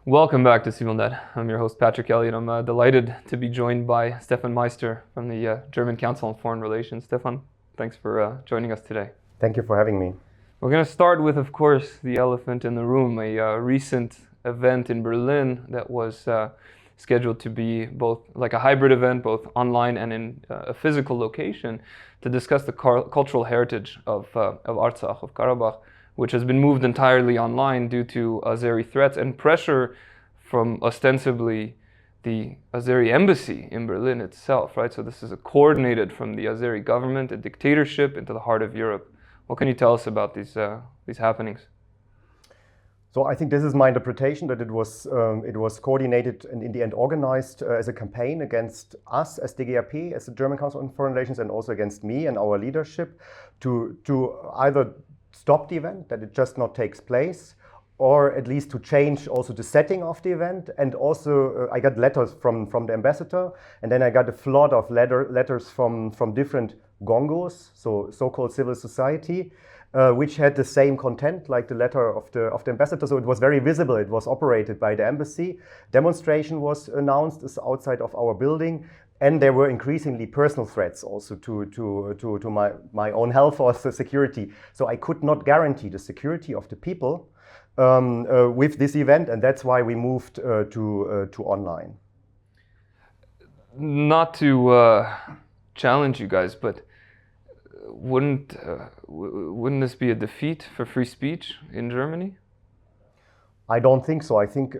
Welcome back to CivilNet. I'm your host, Patrick Elliott. I'm delighted to be joined by Stefan Meister from the German Council on Foreign Relations. Stefan, thanks for joining us today. Thank you for having me. We're going to start with, of course, the elephant in the room, a recent event in Berlin that was scheduled to be both like a hybrid event, both online and in a physical location, to discuss the cultural heritage of Artsakh, of Karabakh, which has been moved entirely online due to Azeri threats and pressure from ostensibly the Azeri embassy in Berlin itself, right? So this is coordinated from the Azeri government, a dictatorship into the heart of Europe. What can you tell us about these happenings? So I think this is my interpretation, that it was coordinated and in the end organized as a campaign against us as DGAP, as the German Council on Foreign Relations, and also against me and our leadership to either stop the event, that it just not takes place, or at least to change also the setting of the event. And also I got letters from the ambassador, and then I got a flood of letters from different gongos, so-called civil society, which had the same content like the letter of the ambassador. So it was very visible. It was operated by the embassy. Demonstration was announced outside of our building. And there were increasingly personal threats also to my own health or security. So I could not guarantee the security of the people with this event, and that's why we moved to online. Not to challenge you guys, but wouldn't this be a defeat for free speech in Germany? I don't think so. I think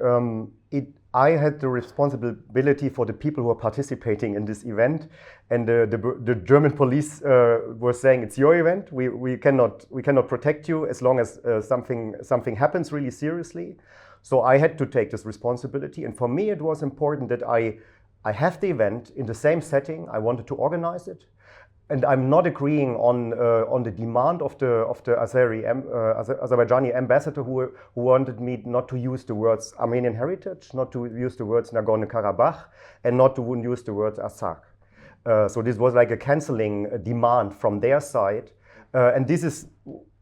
I had the responsibility for the people who are participating in this event, and the German police were saying it's your event. We cannot protect you as long as something happens really seriously. So I had to take this responsibility, and for me it was important that I have the event in the same setting. I wanted to organize it. And I'm not agreeing on the demand of the Azerbaijani ambassador who wanted me not to use the words Armenian heritage, not to use the words Nagorno-Karabakh, and not to use the words Artsakh. So this was like a canceling demand from their side, and this is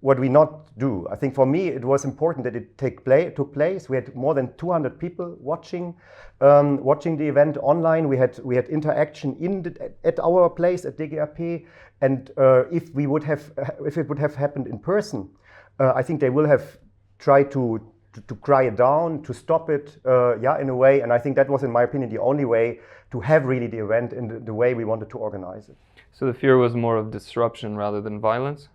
what we not do. I think for me it was important that it took place. We had more than 200 people watching the event online. We had interaction at our place at DGAP, and if it would have happened in person, I think they will have tried to cry it down, to stop it, in a way. And I think that was, in my opinion, the only way to have really the event in the way we wanted to organize it. So the fear was more of disruption rather than violence?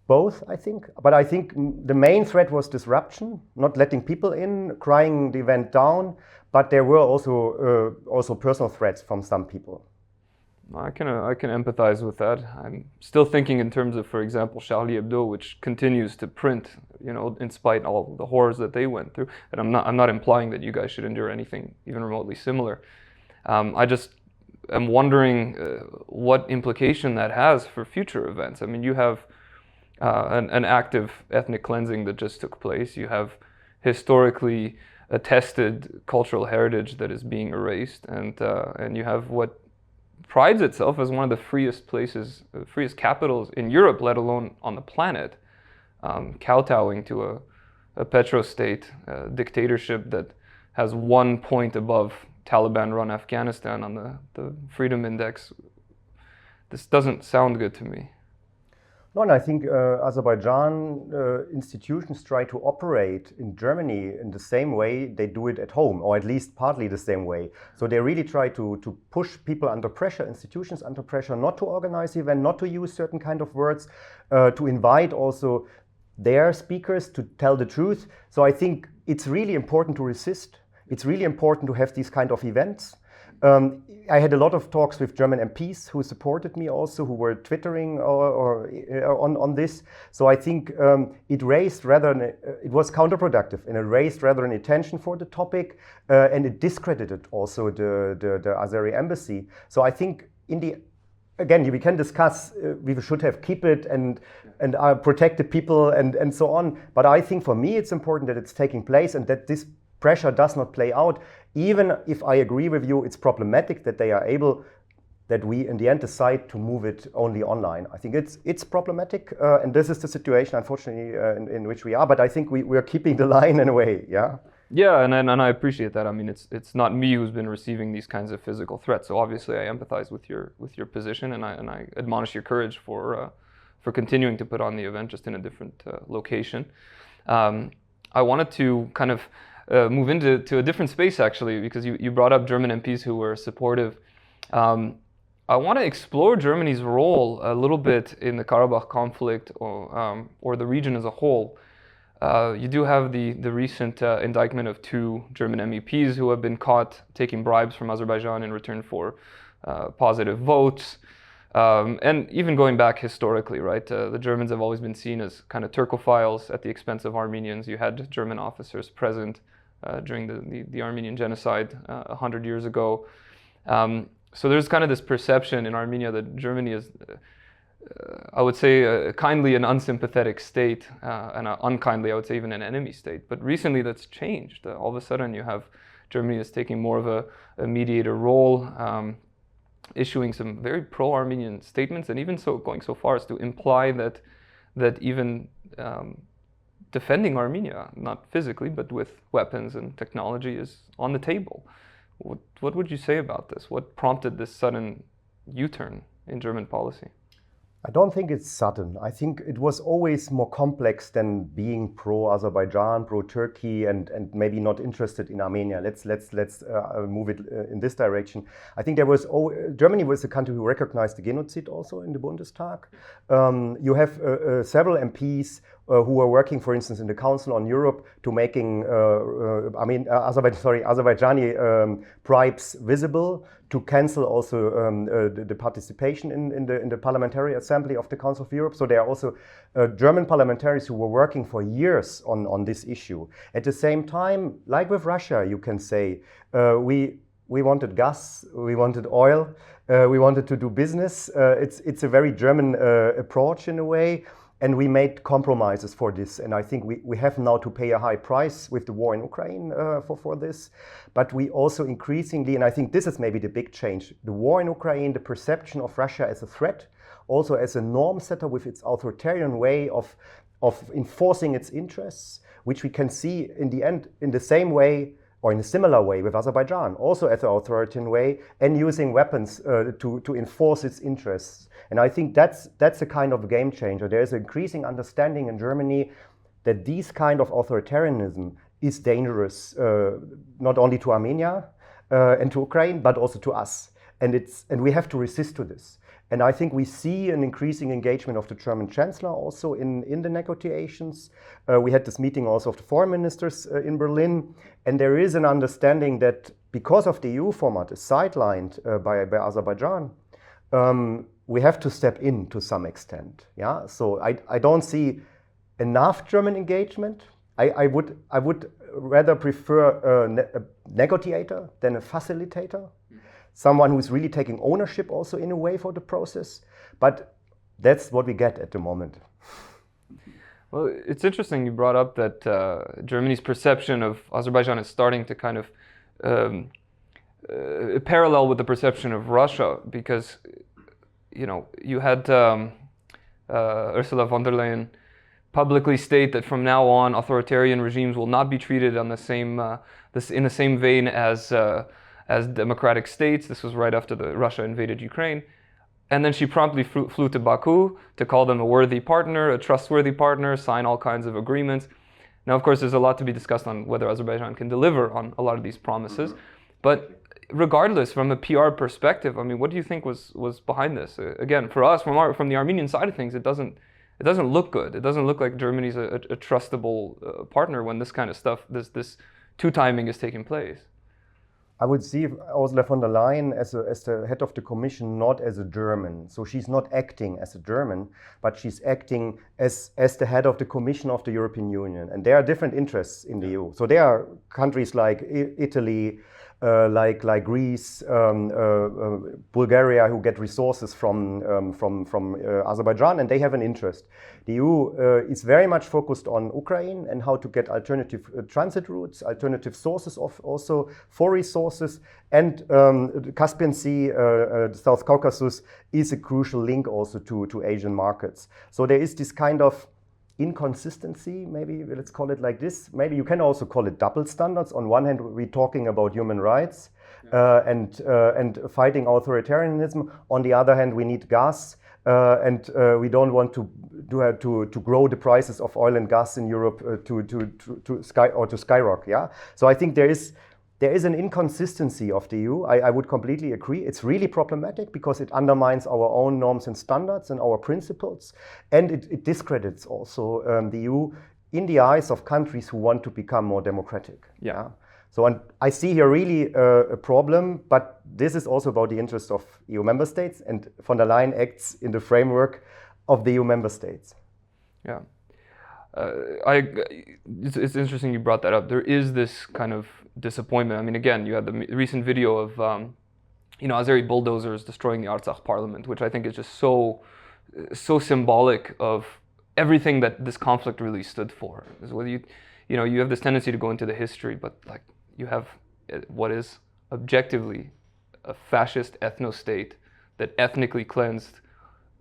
Both, I think. But I think the main threat was disruption, not letting people in, crying the event down. But there were also personal threats from some people. I can empathize with that. I'm still thinking in terms of, for example, Charlie Hebdo, which continues to print, in spite of all the horrors that they went through. And I'm not implying that you guys should endure anything even remotely similar. I just am wondering what implication that has for future events. I mean, you have an active ethnic cleansing that just took place. You have historically attested cultural heritage that is being erased, and you have what prides itself as one of the freest capitals in Europe, let alone on the planet, kowtowing to a petrostate dictatorship that has 1 point above Taliban-run Afghanistan on the Freedom Index. This doesn't sound good to me. No, and I think Azerbaijan institutions try to operate in Germany in the same way they do it at home, or at least partly the same way. So they really try to push people under pressure, institutions under pressure, not to organize the event, not to use certain kind of words, to invite also their speakers to tell the truth. So I think it's really important to resist. It's really important to have these kind of events. I had a lot of talks with German MPs who supported me also, who were twittering or on this. So I think it was counterproductive, and it raised rather an attention for the topic, and it discredited also the Azeri embassy. So I think again, we can discuss, we should have keep it and protect the people and so on. But I think for me it's important that it's taking place and that this pressure does not play out. Even if I agree with you, it's problematic that they are able, that we in the end decide to move it only online. I think it's problematic, and this is the situation, unfortunately, in which we are. But I think we are keeping the line in a way, yeah. Yeah, and I appreciate that. I mean, it's not me who's been receiving these kinds of physical threats. So obviously, I empathize with your position, and I admonish your courage for continuing to put on the event, just in a different location. I wanted to kind of move into a different space, actually, because you brought up German MPs who were supportive. I want to explore Germany's role a little bit in the Karabakh conflict, or the region as a whole. You do have the recent indictment of 2 German MEPs who have been caught taking bribes from Azerbaijan in return for positive votes. And even going back historically, right? The Germans have always been seen as kind of Turkophiles at the expense of Armenians. You had German officers present during the Armenian genocide 100 years ago. So there's kind of this perception in Armenia that Germany is, I would say, kindly an unsympathetic state, and unkindly, I would say, even an enemy state. But recently that's changed. All of a sudden you have Germany is taking more of a mediator role, issuing some very pro-Armenian statements, and even so going so far as to imply that even defending Armenia, not physically, but with weapons and technology, is on the table. What would you say about this? What prompted this sudden U-turn in German policy? I don't think it's sudden. I think it was always more complex than being pro-Azerbaijan, pro-Turkey, and maybe not interested in Armenia. Let's move it in this direction. I think Germany was a country who recognized the genocide also in the Bundestag. You have several MPs who were working, for instance, in the Council on Europe to making Azerbaijani bribes visible, to cancel also the participation in the Parliamentary Assembly of the Council of Europe. So there are also German parliamentarians who were working for years on this issue. At the same time, like with Russia, you can say, we wanted gas, we wanted oil, we wanted to do business. It's a very German approach in a way. And we made compromises for this. And I think we have now to pay a high price with the war in Ukraine for this. But we also increasingly, and I think this is maybe the big change, the war in Ukraine, the perception of Russia as a threat, also as a norm setter with its authoritarian way of enforcing its interests, which we can see in the end in the same way or in a similar way with Azerbaijan, also as an authoritarian way, and using weapons to enforce its interests. And I think that's a kind of game changer. There is an increasing understanding in Germany that this kind of authoritarianism is dangerous, not only to Armenia and to Ukraine, but also to us. And we have to resist to this. And I think we see an increasing engagement of the German Chancellor also in the negotiations. We had this meeting also of the foreign ministers in Berlin. And there is an understanding that because of the EU format is sidelined by Azerbaijan, we have to step in to some extent. Yeah. So I don't see enough German engagement. I would rather prefer a negotiator than a facilitator. Someone who's really taking ownership also in a way for the process. But that's what we get at the moment. Well, it's interesting you brought up that Germany's perception of Azerbaijan is starting to kind of parallel with the perception of Russia, because you had Ursula von der Leyen publicly state that from now on authoritarian regimes will not be treated on the same in the same vein as democratic states. This was right after Russia invaded Ukraine. And then she promptly flew to Baku to call them a worthy partner, a trustworthy partner, sign all kinds of agreements. Now, of course, there's a lot to be discussed on whether Azerbaijan can deliver on a lot of these promises. But regardless, from a PR perspective, I mean, what do you think was behind this? Again, for us, from the Armenian side of things, it doesn't look good. It doesn't look like Germany's a trustable partner when this kind of stuff, this two-timing is taking place. I would see Ursula von der Leyen as the head of the Commission, not as a German. So she's not acting as a German, but she's acting as the head of the Commission of the European Union. And there are different interests in the EU. So there are countries like Italy, like Greece, Bulgaria, who get resources from Azerbaijan, and they have an interest. The EU is very much focused on Ukraine and how to get alternative transit routes, alternative sources of also for resources, and the Caspian Sea, the South Caucasus is a crucial link also to Asian markets. So there is this kind of inconsistency, maybe let's call it like this. Maybe you can also call it double standards. On one hand, we're talking about human rights and fighting authoritarianism. On the other hand, we need gas, and we don't want to grow the prices of oil and gas in Europe to skyrocket. Yeah. So I think there is an inconsistency of the EU. I would completely agree. It's really problematic because it undermines our own norms and standards and our principles, and it discredits also the EU in the eyes of countries who want to become more democratic. Yeah. So I see here really a problem, but this is also about the interest of EU member states, and von der Leyen acts in the framework of the EU member states. Yeah. It's interesting you brought that up. There is this kind of disappointment. I mean, again, you had the recent video of, Azeri bulldozers destroying the Artsakh parliament, which I think is just so symbolic of everything that this conflict really stood for. Is whether you have this tendency to go into the history, but like you have what is objectively a fascist ethno-state that ethnically cleansed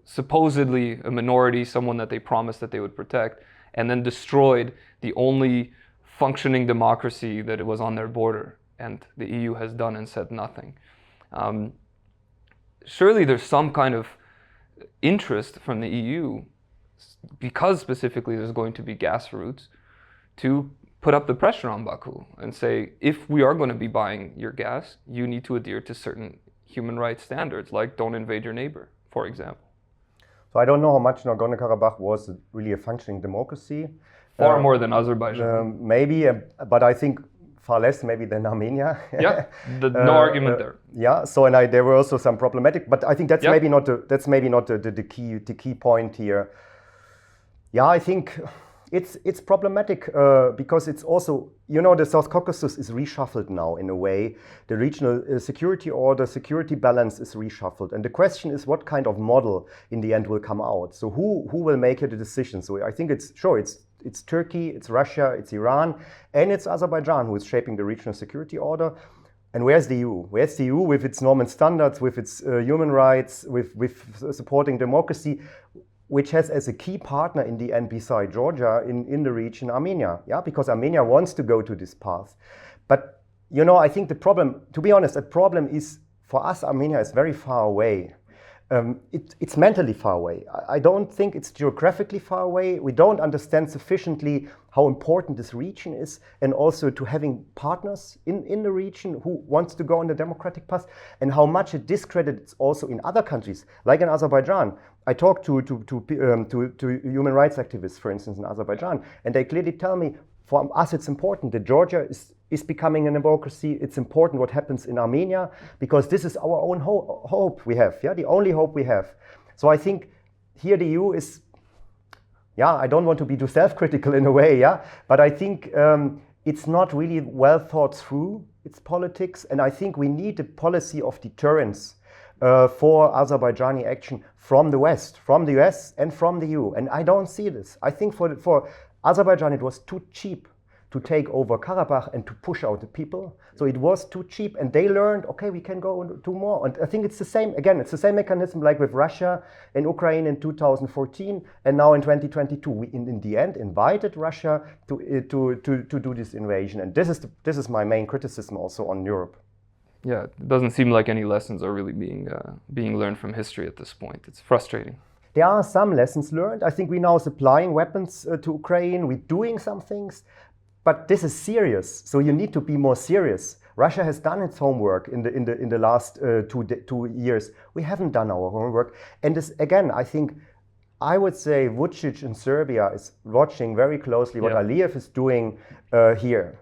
supposedly a minority, someone that they promised that they would protect, and then destroyed the only functioning democracy that was on their border, and the EU has done and said nothing. Surely there's some kind of interest from the EU, because specifically there's going to be gas routes, to put up the pressure on Baku and say, if we are going to be buying your gas, you need to adhere to certain human rights standards, like don't invade your neighbor, for example. So I don't know how much Nagorno-Karabakh was really a functioning democracy. Far more than Azerbaijan. Maybe, but I think far less maybe than Armenia. Yeah, no argument there. Yeah, so there were also some problematic, but I think that's maybe not the key point here. Yeah, I think it's problematic because it's also, the South Caucasus is reshuffled now in a way. The regional security order, security balance is reshuffled. And the question is what kind of model in the end will come out? So who will make the decision? So I think it's Turkey, it's Russia, it's Iran, and it's Azerbaijan who is shaping the regional security order. And where's the EU? Where's the EU with its norm and standards, with its human rights, with supporting democracy, which has as a key partner in the end beside Georgia in the region Armenia, because Armenia wants to go to this path. But, I think the problem is, for us, Armenia is very far away. It's mentally far away. I don't think it's geographically far away. We don't understand sufficiently how important this region is, and also to having partners in the region who wants to go on the democratic path, and how much it discredits also in other countries, like in Azerbaijan. I talked to human rights activists, for instance, in Azerbaijan, and they clearly tell me, for us it's important that Georgia is becoming a democracy. It's important what happens in Armenia, because this is our own hope we have, the only hope we have. So I think here the EU is, I don't want to be too self-critical in a way, but I think it's not really well thought through, its politics, and I think we need a policy of deterrence for Azerbaijani action from the West, from the US and from the EU, and I don't see this. I think for Azerbaijan it was too cheap to take over Karabakh and to push out the people. So it was too cheap, and they learned, okay, we can go and do more. And I think it's the same, it's the same mechanism like with Russia and Ukraine in 2014, and now in 2022. We, in the end, invited Russia to do this invasion. And this is my main criticism also on Europe. Yeah, it doesn't seem like any lessons are really being learned from history at this point. It's frustrating. There are some lessons learned. I think we're now supplying weapons to Ukraine. We're doing some things. But this is serious, so you need to be more serious. Russia has done its homework in the last 2 years. We haven't done our homework, and this again, I would say Vučić in Serbia is watching very closely what Aliyev is doing here.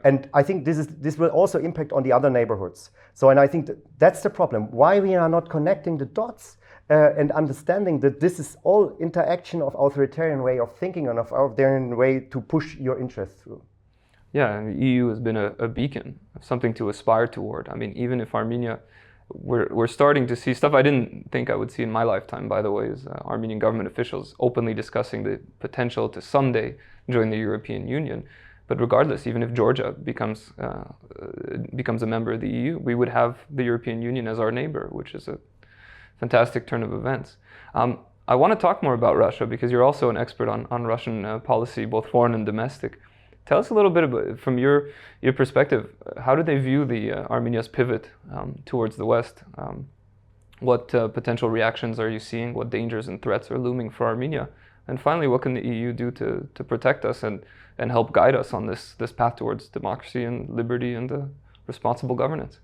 And I think this will also impact on the other neighborhoods. So, and I think that's the problem. Why we are not connecting the dots and understanding that this is all interaction of authoritarian way of thinking and of authoritarian way to push your interests through. Yeah, and the EU has been a beacon, something to aspire toward. I mean, even if Armenia, we're starting to see stuff I didn't think I would see in my lifetime, by the way, is Armenian government officials openly discussing the potential to someday join the European Union. But regardless, even if Georgia becomes a member of the EU, we would have the European Union as our neighbor, which is a fantastic turn of events. I I want to talk more about Russia because you're also an expert on Russian policy, both foreign and domestic. Tell us a little bit about, from your perspective, how do they view Armenia's pivot towards the West? What potential reactions are you seeing? What dangers and threats are looming for Armenia? And finally, what can the EU do to protect us and help guide us on this path towards democracy and liberty and responsible governance?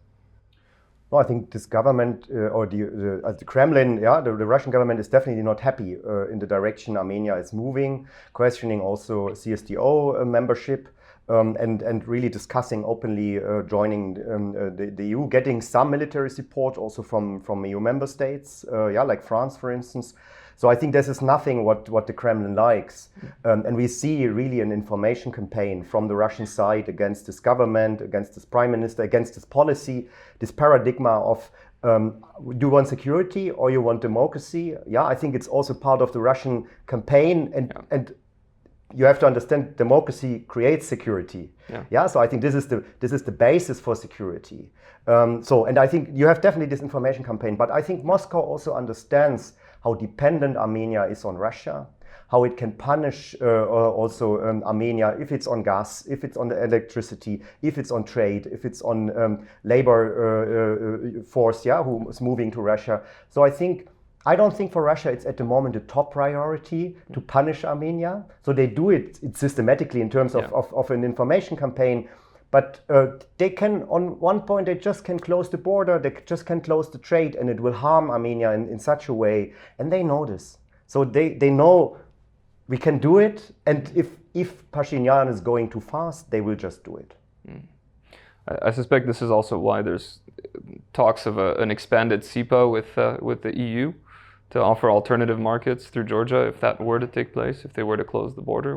No, I think this government or the Kremlin, the Russian government is definitely not happy in the direction Armenia is moving, questioning also CSTO membership. And really discussing openly joining the EU, getting some military support also from EU member states, like France, for instance. So I think this is nothing what the Kremlin likes. And we see really an information campaign from the Russian side against this government, against this prime minister, against this policy, this paradigm of do you want security or you want democracy? Yeah, I think it's also part of the Russian campaign and you have to understand democracy creates security. So I think this is the basis for security. And I think you have definitely this information campaign, but I think Moscow also understands how dependent Armenia is on Russia, how it can punish also Armenia if it's on gas, if it's on the electricity, if it's on trade, if it's on labor force, who is moving to Russia. So I don't think for Russia it's at the moment a top priority to punish Armenia. So they do it systematically in terms of an information campaign. But they can, on one point, they just can close the border, they just can close the trade, and it will harm Armenia in such a way. And they know this. So they know we can do it. And if Pashinyan is going too fast, they will just do it. I suspect this is also why there's talks of an expanded SIPA with the EU. To offer alternative markets through Georgia, if that were to take place, if they were to close the border,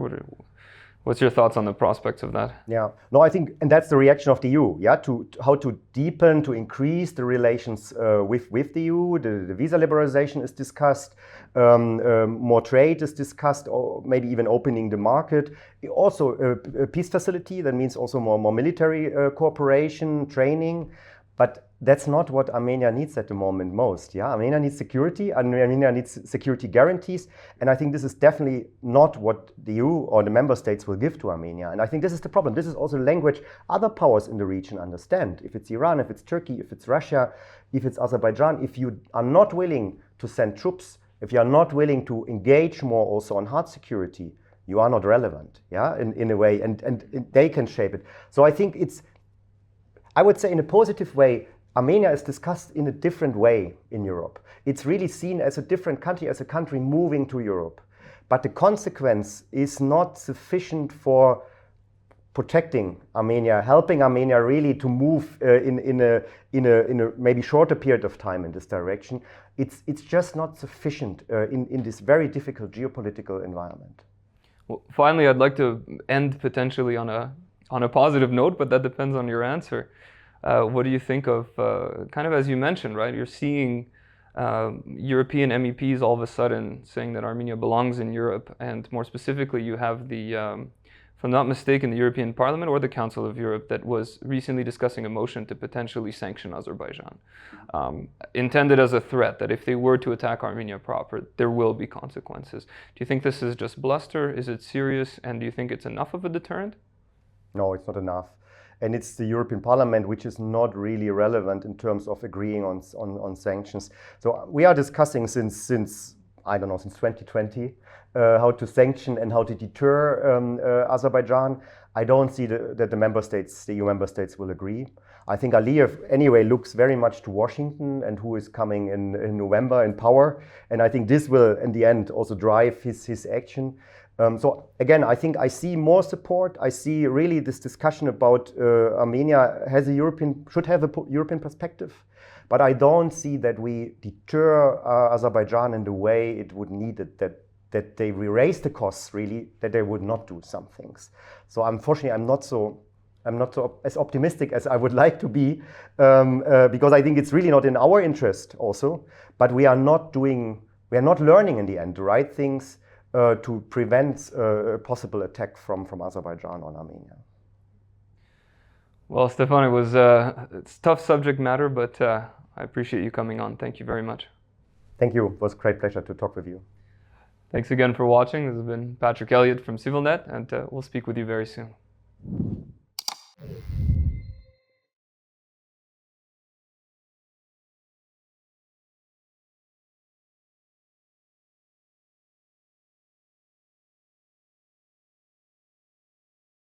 what's your thoughts on the prospects of that? Yeah, no, I think, and that's the reaction of the EU, to how to deepen, to increase the relations with the EU. The visa liberalization is discussed, more trade is discussed, or maybe even opening the market. Also, a peace facility, that means also more military cooperation, training, but that's not what Armenia needs at the moment most. Armenia needs security, and Armenia needs security guarantees, and I think this is definitely not what the EU or the member states will give to Armenia. And I think this is the problem. This is also language other powers in the region understand. If it's Iran, if it's Turkey, if it's Russia, if it's Azerbaijan, if you are not willing to send troops, if you are not willing to engage more also on hard security, you are not relevant, in a way, and they can shape it. So I think I would say in a positive way, Armenia is discussed in a different way in Europe. It's really seen as a different country, as a country moving to Europe. But the consequence is not sufficient for protecting Armenia, helping Armenia really to move in a maybe shorter period of time in this direction. It's just not sufficient in this very difficult geopolitical environment. Well, finally, I'd like to end potentially on a positive note, but that depends on your answer. What do you think of, kind of as you mentioned, right? You're seeing European MEPs all of a sudden saying that Armenia belongs in Europe, and more specifically, you have if I'm not mistaken, the European Parliament or the Council of Europe that was recently discussing a motion to potentially sanction Azerbaijan, intended as a threat that if they were to attack Armenia proper, there will be consequences. Do you think this is just bluster? Is it serious? And do you think it's enough of a deterrent? No, it's not enough. And it's the European Parliament which is not really relevant in terms of agreeing on sanctions. So we are discussing since I don't know, since 2020, how to sanction and how to deter Azerbaijan. I don't see that the member states, the EU member states, will agree. I think Aliyev anyway looks very much to Washington and who is coming in November in power. And I think this will, in the end, also drive his action. So again, I think I see more support. I see really this discussion about Armenia should have a European perspective, but I don't see that we deter Azerbaijan in the way it would need it, that they raise the costs really, that they would not do some things. So unfortunately, I'm not so as optimistic as I would like to be, because I think it's really not in our interest also. But we are not learning in the end the right things to prevent a possible attack from Azerbaijan on Armenia. Well, Stefan, it's a tough subject matter, but I appreciate you coming on. Thank you very much. Thank you. It was a great pleasure to talk with you. Thanks again for watching. This has been Patrick Elliott from CivilNet, and we'll speak with you very soon.